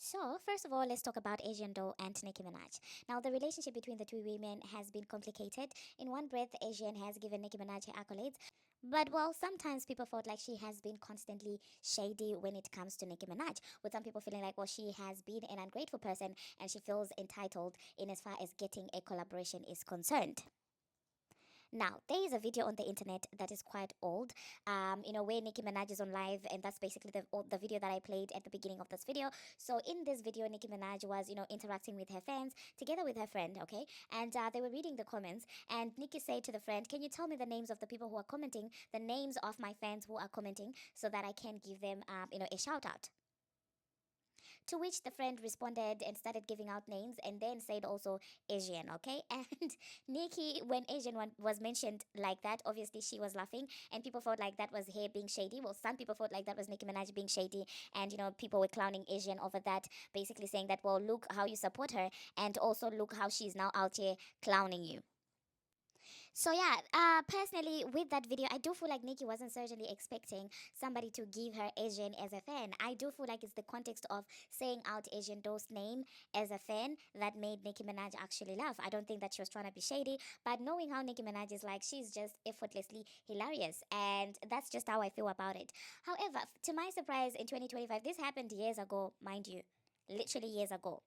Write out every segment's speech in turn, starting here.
So, first of all, let's talk about Asian Doll and Nicki Minaj. Now, the relationship between the two women has been complicated. In one breath, Asian has given Nicki Minaj her accolades, but well, sometimes people felt like she has been constantly shady when it comes to Nicki Minaj, with some people feeling like, well, she has been an ungrateful person and she feels entitled in as far as getting a collaboration is concerned. Now, there is a video on the internet that is quite old, where Nicki Minaj is on live, and that's basically the video that I played at the beginning of this video. So, in this video, Nicki Minaj was, interacting with her fans together with her friend, okay? And they were reading the comments, and Nicki said to the friend, "Can you tell me the names of the people who are commenting, the names of my fans who are commenting, so that I can give them, a shout out?" To which the friend responded and started giving out names and then said also Asian, okay? And Nikki, when was mentioned like that, obviously she was laughing and people felt like that was her being shady. Well, some people felt like that was Nicki Minaj being shady, and people were clowning Asian over that, basically saying that, well, look how you support her, and also look how she's now out here clowning you. So yeah, personally with that video, I do feel like Nikki wasn't certainly expecting somebody to give her Asian as a fan. I do feel like it's the context of saying out Asian Doe's name as a fan that made Nicki Minaj actually laugh. I don't think that she was trying to be shady, but knowing how Nicki Minaj is like, she's just effortlessly hilarious, and that's just how I feel about it. However, to my surprise, in 2025, this happened years ago, mind you, literally years ago.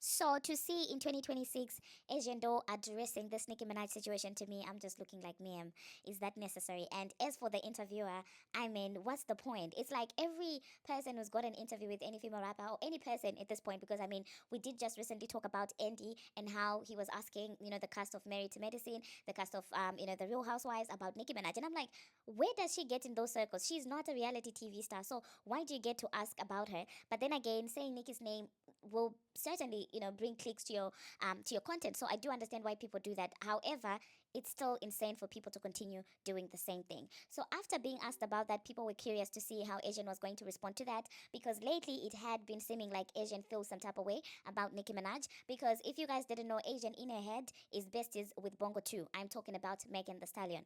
So to see in 2026 Asian Doll addressing this Nicki Minaj situation, to me, I'm just looking like, ma'am, is that necessary? And as for the interviewer, I mean, what's the point? It's like every person who's got an interview with any female rapper or any person at this point, because I mean, we did just recently talk about Andy and how he was asking, the cast of Married to Medicine, the cast of, the Real Housewives about Nicki Minaj. And I'm like, where does she get in those circles? She's not a reality TV star. So why do you get to ask about her? But then again, saying Nicki's name will certainly bring clicks to your content, so I do understand why people do that. However, it's still insane for people to continue doing the same thing. So after being asked about that, people were curious to see how Asian was going to respond to that, because lately it had been seeming like Asian feels some type of way about Nicki Minaj, because if you guys didn't know, Asian in her head is besties with Bongo 2. I'm talking about Megan the Stallion.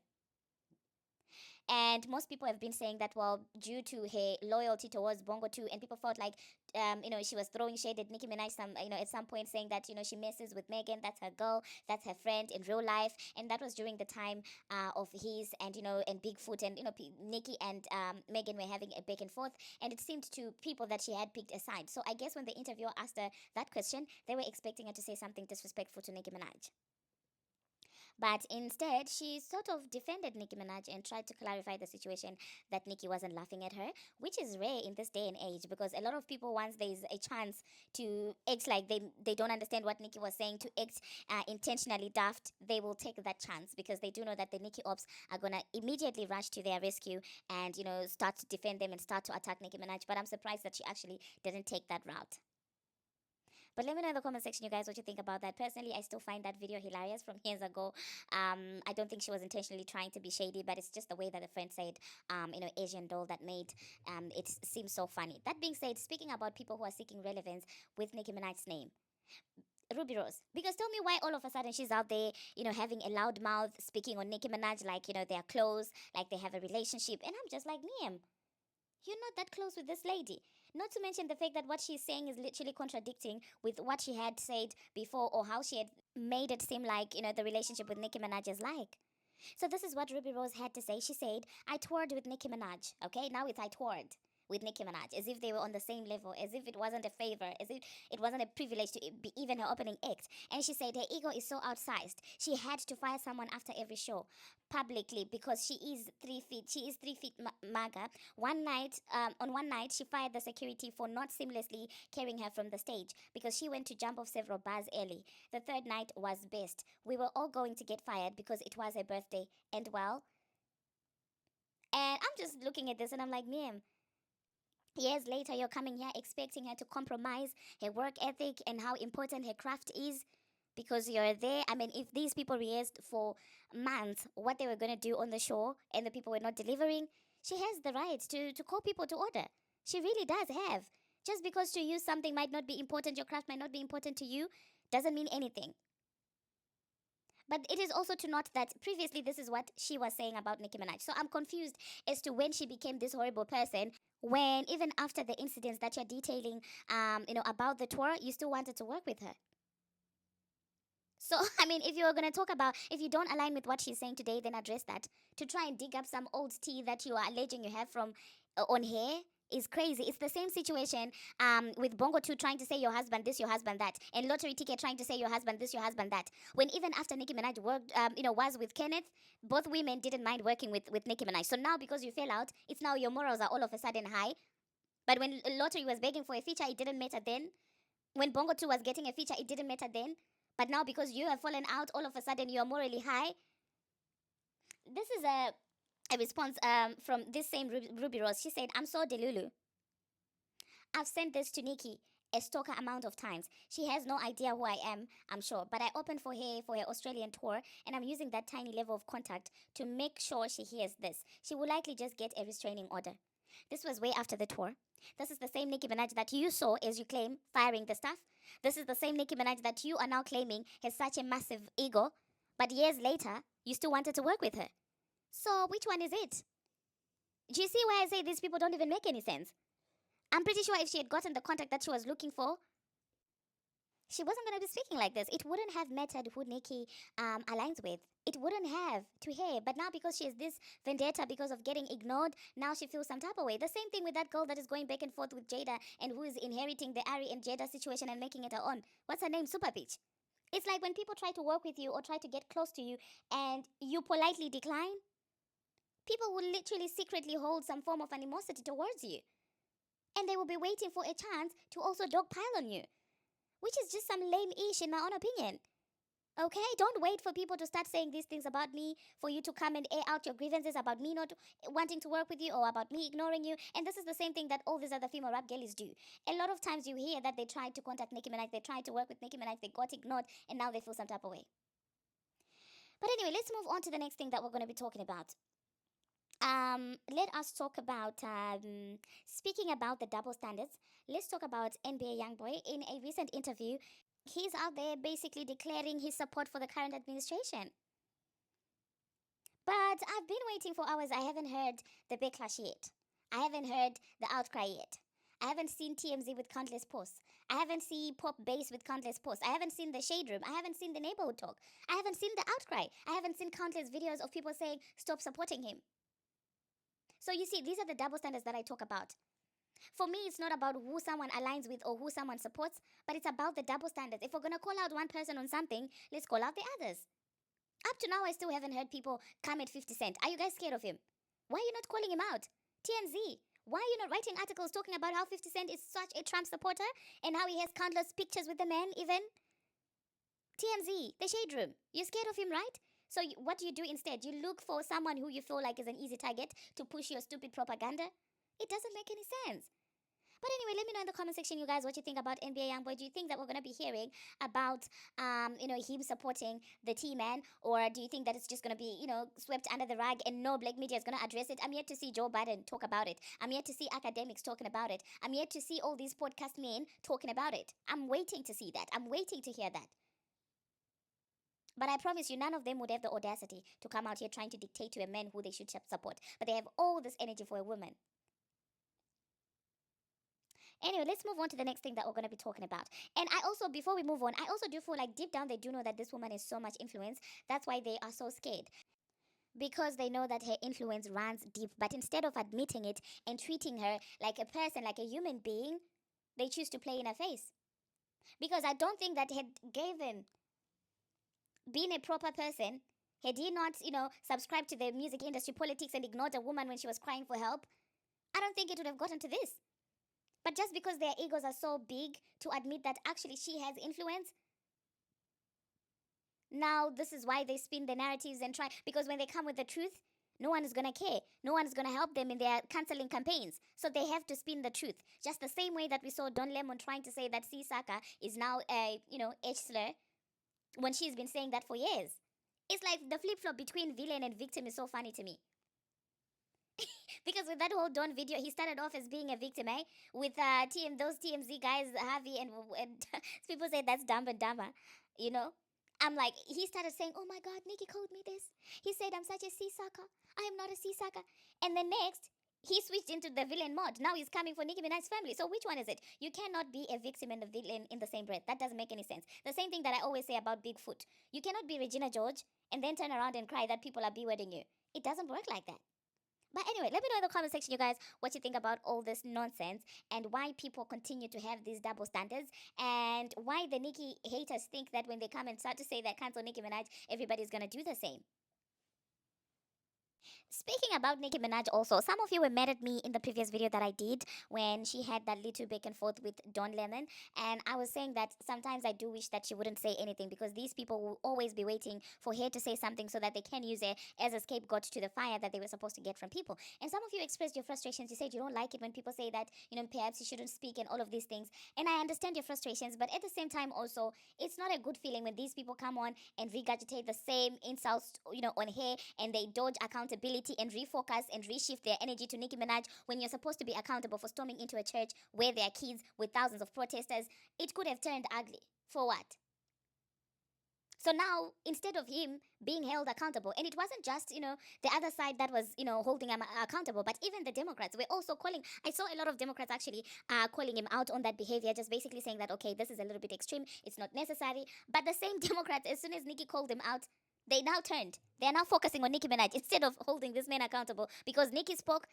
And most people have been saying that, well, due to her loyalty towards Bongo too, and people felt like, she was throwing shade at Nicki Minaj at some point, saying that, she messes with Megan, that's her girl, that's her friend in real life. And that was during the time of his and, and Bigfoot, and, Nicki and Megan were having a back and forth. And it seemed to people that she had picked a side. So I guess when the interviewer asked her that question, they were expecting her to say something disrespectful to Nicki Minaj. But instead, she sort of defended Nicki Minaj and tried to clarify the situation, that Nicki wasn't laughing at her, which is rare in this day and age, because a lot of people, once there's a chance to act like they don't understand what Nicki was saying, to act intentionally daft, they will take that chance, because they do know that the Nicki ops are going to immediately rush to their rescue and, start to defend them and start to attack Nicki Minaj. But I'm surprised that she actually didn't take that route. But let me know in the comment section, you guys, what you think about that. Personally, I still find that video hilarious from years ago. I don't think she was intentionally trying to be shady, but it's just the way that the friend said, Asian doll, that made it seem so funny. That being said, speaking about people who are seeking relevance with Nicki Minaj's name, Ruby Rose. Because tell me why all of a sudden she's out there, having a loud mouth, speaking on Nicki Minaj like, they're close, like they have a relationship. And I'm just like, Miem, you're not that close with this lady. Not to mention the fact that what she's saying is literally contradicting with what she had said before, or how she had made it seem like, the relationship with Nicki Minaj is like. So this is what Ruby Rose had to say. She said, "I toured with Nicki Minaj." Okay, now it's "I toured with Nicki Minaj," as if they were on the same level, as if it wasn't a favor, as if it wasn't a privilege to be even her opening act. And she said her ego is so outsized. She had to fire someone after every show publicly, because she is 3 feet. She is 3 feet maga. On one night, she fired the security for not seamlessly carrying her from the stage, because she went to jump off several bars early. The third night was best. We were all going to get fired because it was her birthday. And well, and I'm just looking at this and I'm like, ma'am, years later, you're coming here expecting her to compromise her work ethic and how important her craft is, because you're there. I mean, if these people rehearsed for months what they were going to do on the show and the people were not delivering, she has the right to call people to order. She really does have. Just because to you something might not be important, your craft might not be important to you, doesn't mean anything. But it is also to note that previously this is what she was saying about Nicki Minaj. So I'm confused as to when she became this horrible person. When even after the incidents that you're detailing, about the tour, you still wanted to work with her. So, I mean, if you're going to talk about, if you don't align with what she's saying today, then address that. To try and dig up some old tea that you are alleging you have from on hair is crazy. It's the same situation with Bongo 2 trying to say your husband this, your husband that, and Lottery Ticket trying to say your husband this, your husband that. When even after Nicki Minaj worked, was with Kenneth, both women didn't mind working with Nicki Minaj. So now because you fell out, it's now your morals are all of a sudden high. But when Lottery was begging for a feature, it didn't matter then. When Bongo 2 was getting a feature, it didn't matter then. But now because you have fallen out, all of a sudden you're morally high. This is a response from this same Ruby Rose. She said, I'm so delulu. I've sent this to Nicki a stalker amount of times. She has no idea who I am, I'm sure. But I opened for her Australian tour, and I'm using that tiny level of contact to make sure she hears this. She will likely just get a restraining order. This was way after the tour. This is the same Nicki Minaj that you saw, as you claim, firing the staff. This is the same Nicki Minaj that you are now claiming has such a massive ego. But years later, you still wanted to work with her. So which one is it? Do you see why I say these people don't even make any sense? I'm pretty sure if she had gotten the contact that she was looking for, she wasn't going to be speaking like this. It wouldn't have mattered who Nicki aligns with. It wouldn't have to her. But now because she has this vendetta because of getting ignored, now she feels some type of way. The same thing with that girl that is going back and forth with Jada and who is inheriting the Ari and Jada situation and making it her own. What's her name? Super Peach. It's like when people try to work with you or try to get close to you and you politely decline, people will literally secretly hold some form of animosity towards you. And they will be waiting for a chance to also dogpile on you, which is just some lame-ish in my own opinion. Okay, don't wait for people to start saying these things about me for you to come and air out your grievances about me not wanting to work with you or about me ignoring you. And this is the same thing that all these other female rap girlies do. A lot of times you hear that they tried to contact Nicki Minaj, they tried to work with Nicki Minaj, they got ignored, and now they feel some type of way. But anyway, let's move on to the next thing that we're going to be talking about. Let us talk about speaking about the double standards. Let's talk about NBA YoungBoy. In a recent interview, he's out there basically declaring his support for the current administration. But I've been waiting for hours. I haven't heard the backlash yet. I haven't heard the outcry yet. I haven't seen TMZ with countless posts. I haven't seen Pop Bass with countless posts. I haven't seen the Shade Room. I haven't seen the Neighborhood Talk. I haven't seen the outcry. I haven't seen countless videos of people saying, stop supporting him. So you see, these are the double standards that I talk about. For me, it's not about who someone aligns with or who someone supports, but it's about the double standards. If we're going to call out one person on something, let's call out the others. Up to now, I still haven't heard people come at 50 Cent. Are you guys scared of him? Why are you not calling him out? TMZ, why are you not writing articles talking about how 50 Cent is such a Trump supporter and how he has countless pictures with the man even? TMZ, the Shade Room, you're scared of him, right? So what do you do instead? You look for someone who you feel like is an easy target to push your stupid propaganda? It doesn't make any sense. But anyway, let me know in the comment section, you guys, what you think about NBA YoungBoy. Do you think that we're going to be hearing about, him supporting the T-Man? Or do you think that it's just going to be, swept under the rug and no black media is going to address it? I'm yet to see Joe Biden talk about it. I'm yet to see academics talking about it. I'm yet to see all these podcast men talking about it. I'm waiting to see that. I'm waiting to hear that. But I promise you, none of them would have the audacity to come out here trying to dictate to a man who they should support. But they have all this energy for a woman. Anyway, let's move on to the next thing that we're going to be talking about. And I also, before we move on, I also do feel like deep down they do know that this woman is so much influence. That's why they are so scared. Because they know that her influence runs deep. But instead of admitting it and treating her like a person, like a human being, they choose to play in her face. Because I don't think that had given being a proper person, had he not, subscribed to the music industry politics and ignored a woman when she was crying for help, I don't think it would have gotten to this. But just because their egos are so big to admit that actually she has influence, now this is why they spin the narratives and try, because when they come with the truth, no one is going to care. No one is going to help them in their cancelling campaigns. So they have to spin the truth. Just the same way that we saw Don Lemon trying to say that C. Saka is now a, H slur, when she's been saying that for years. It's like the flip-flop between villain and victim is so funny to me. Because with that whole Don video, he started off as being a victim, with those TMZ guys, Harvey, and people say that's Dumb and Dumber, I'm like, he started saying, "Oh my God, Nicki called me this. He said I'm such a sea sucker. I am not a sea sucker." And then next, he switched into the villain mode. Now he's coming for Nicki Minaj's family. So which one is it? You cannot be a victim and a villain in the same breath. That doesn't make any sense. The same thing that I always say about Bigfoot. You cannot be Regina George and then turn around and cry that people are bewarding you. It doesn't work like that. But anyway, let me know in the comment section, you guys, what you think about all this nonsense and why people continue to have these double standards and why the Nicki haters think that when they come and start to say that cancel Nicki Minaj, everybody's gonna do the same. Speaking about Nicki Minaj, also, some of you were mad at me in the previous video that I did when she had that little back and forth with Don Lemon. And I was saying that sometimes I do wish that she wouldn't say anything because these people will always be waiting for her to say something so that they can use her as a scapegoat to the fire that they were supposed to get from people. And some of you expressed your frustrations. You said you don't like it when people say that, perhaps you shouldn't speak and all of these things. And I understand your frustrations, but at the same time, also, it's not a good feeling when these people come on and regurgitate the same insults, on her and they dodge accountability and refocus and reshift their energy to Nicki Minaj when you're supposed to be accountable for storming into a church where there are kids with thousands of protesters. It could have turned ugly. For what? So now, instead of him being held accountable, and it wasn't just, the other side that was, holding him accountable, but even the Democrats were also calling. I saw a lot of Democrats actually calling him out on that behavior, just basically saying that, okay, this is a little bit extreme, it's not necessary. But the same Democrats, as soon as Nicki called him out, they now turned. They are now focusing on Nicki Minaj instead of holding this man accountable because Nicki spoke.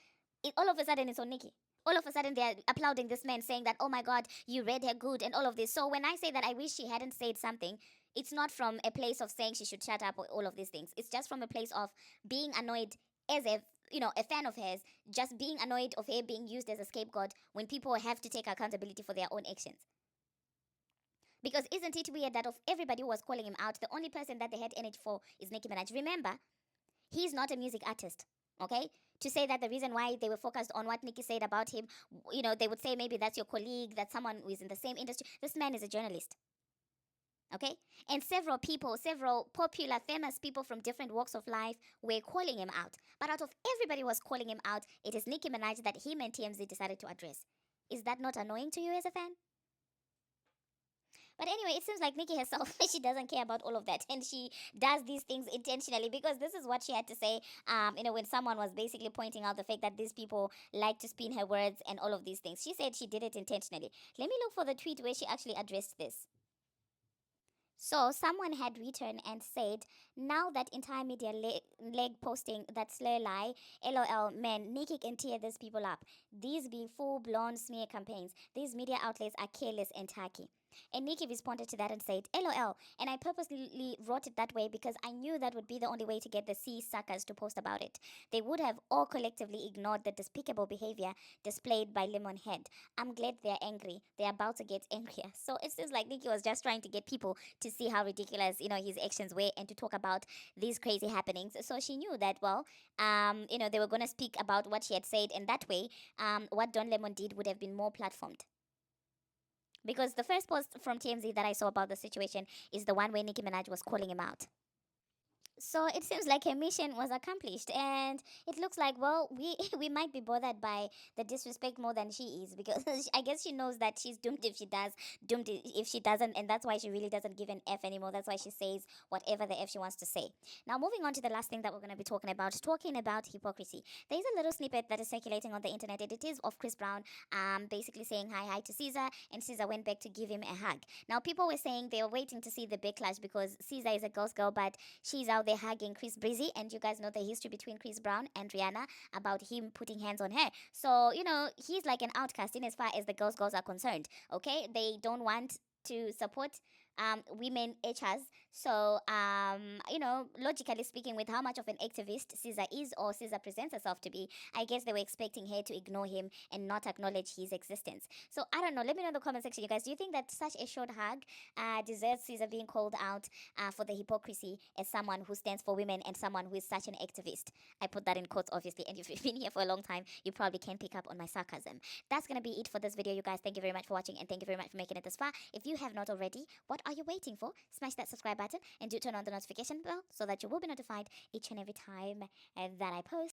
All of a sudden, it's on Nicki. All of a sudden, they're applauding this man, saying that, "Oh my God, you read her good," and all of this. So when I say that I wish she hadn't said something, it's not from a place of saying she should shut up or all of these things. It's just from a place of being annoyed as a fan of hers, just being annoyed of her being used as a scapegoat when people have to take accountability for their own actions. Because isn't it weird that of everybody who was calling him out, the only person that they had energy for is Nicki Minaj? Remember, he's not a music artist, okay? To say that the reason why they were focused on what Nicki said about him, they would say maybe that's your colleague, that's someone who is in the same industry. This man is a journalist, okay? And several people, several popular, famous people from different walks of life were calling him out. But out of everybody who was calling him out, it is Nicki Minaj that him and TMZ decided to address. Is that not annoying to you as a fan? But anyway, it seems like Nicki herself, she doesn't care about all of that. And she does these things intentionally because this is what she had to say, when someone was basically pointing out the fact that these people like to spin her words and all of these things. She said she did it intentionally. Let me look for the tweet where she actually addressed this. So someone had written and said, now that entire media leg posting that slur lie, lol, man, Nicki can tear these people up. These be full-blown smear campaigns. These media outlets are careless and tacky. And Nicki responded to that and said, LOL. And I purposely wrote it that way because I knew that would be the only way to get the sea suckers to post about it. They would have all collectively ignored the despicable behavior displayed by Lemonhead. I'm glad they're angry. They're about to get angrier. So it seems like Nicki was just trying to get people to see how ridiculous, his actions were and to talk about these crazy happenings. So she knew that, they were going to speak about what she had said. And that way, what Don Lemon did would have been more platformed. Because the first post from TMZ that I saw about the situation is the one where Nicki Minaj was calling him out. So it seems like her mission was accomplished, and it looks like, we might be bothered by the disrespect more than she is, because I guess she knows that she's doomed if she does, doomed if she doesn't, and that's why she really doesn't give an F anymore. That's why she says whatever the F she wants to say. Now, moving on to the last thing that we're going to be talking about hypocrisy. There's a little snippet that is circulating on the internet, and it is of Chris Brown basically saying hi to SZA, and SZA went back to give him a hug. Now, people were saying they were waiting to see the backlash because SZA is a girl's girl, but she's out there hugging Chris Breezy, and you guys know the history between Chris Brown and Rihanna about him putting hands on her. So, he's like an outcast in as far as the girls are concerned, okay? They don't want to support women HRs. So, logically speaking, with how much of an activist SZA is or SZA presents herself to be, I guess they were expecting her to ignore him and not acknowledge his existence. So, I don't know. Let me know in the comment section, you guys. Do you think that such a short hug deserves SZA being called out for the hypocrisy as someone who stands for women and someone who is such an activist? I put that in quotes, obviously. And if you've been here for a long time, you probably can pick up on my sarcasm. That's going to be it for this video, you guys. Thank you very much for watching, and thank you very much for making it this far. If you have not already, what are you waiting for? Smash that subscribe button and do turn on the notification bell so that you will be notified each and every time that I post.